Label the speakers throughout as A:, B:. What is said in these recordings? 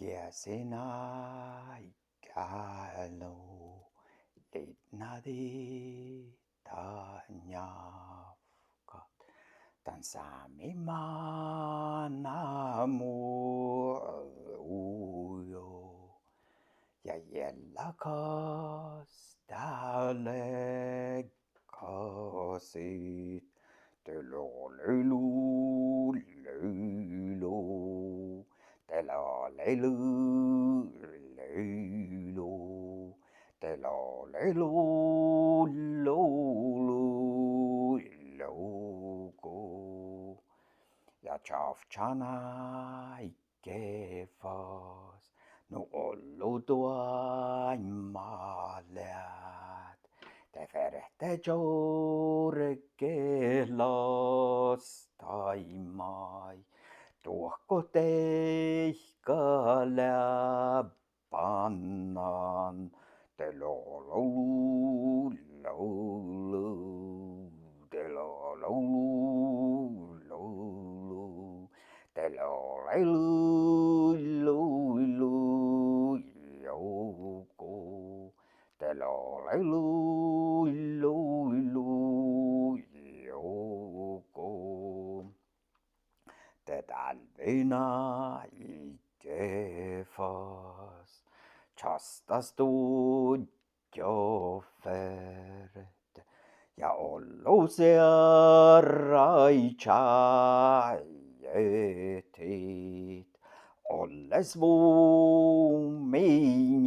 A: Jägesenä ikääno linnadi tanjavkat. Tän sami maana ujo. Ja jälläkas täällä kasit. Telolelu, lelu. Telalelu, lelu. Telalelu, lulu, luku. Ja tjavtjana ikefas. Nu ollu tuon maaleat. Te verhte jorkelas taimai. Tuohko teihkälä pannan. Te lololu, lolu. Te lololu, lolu. Te lolelu, lulu, jouko. Te lolelu, lulu, jouko. Te talvena ikefas. Chastas tudjofert. Ja ollu sea raitsaetit. Olles vuumiin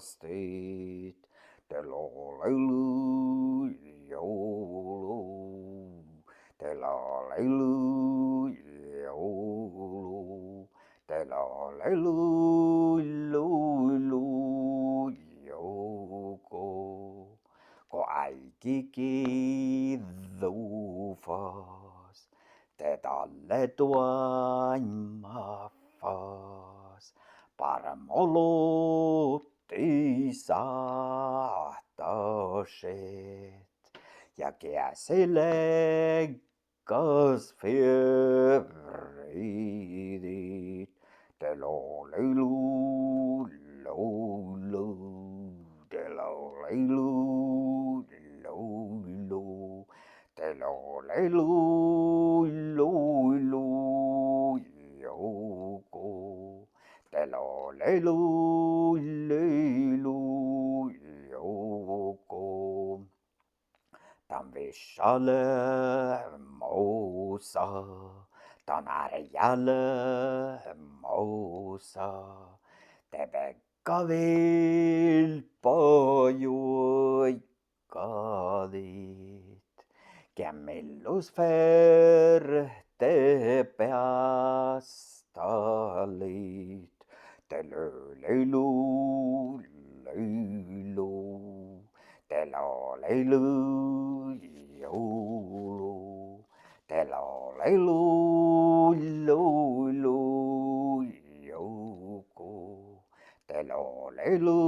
A: mastit. Te lolelu, joulu. Te lolelu, joulu. Te lolelu, lulu, jouko. Ko äiti kidufas. Te talle tuon maffas. Parmolutti sahtaset. Ja käsille kasfjörridit. Te lolelu, lolu. Te lolelu, lolu. Te lolelu, lulu, jouko. Te lolelu, lelu, jouko. Tän vissalle mousa, tän ärjälle mousa. Te Pekka vilppajuikkalit. Kämmillus te päästalit. Te lölelu, löylu. Te lolelu, joulu. Te lolelu, lulu, jouko. Te lolelu,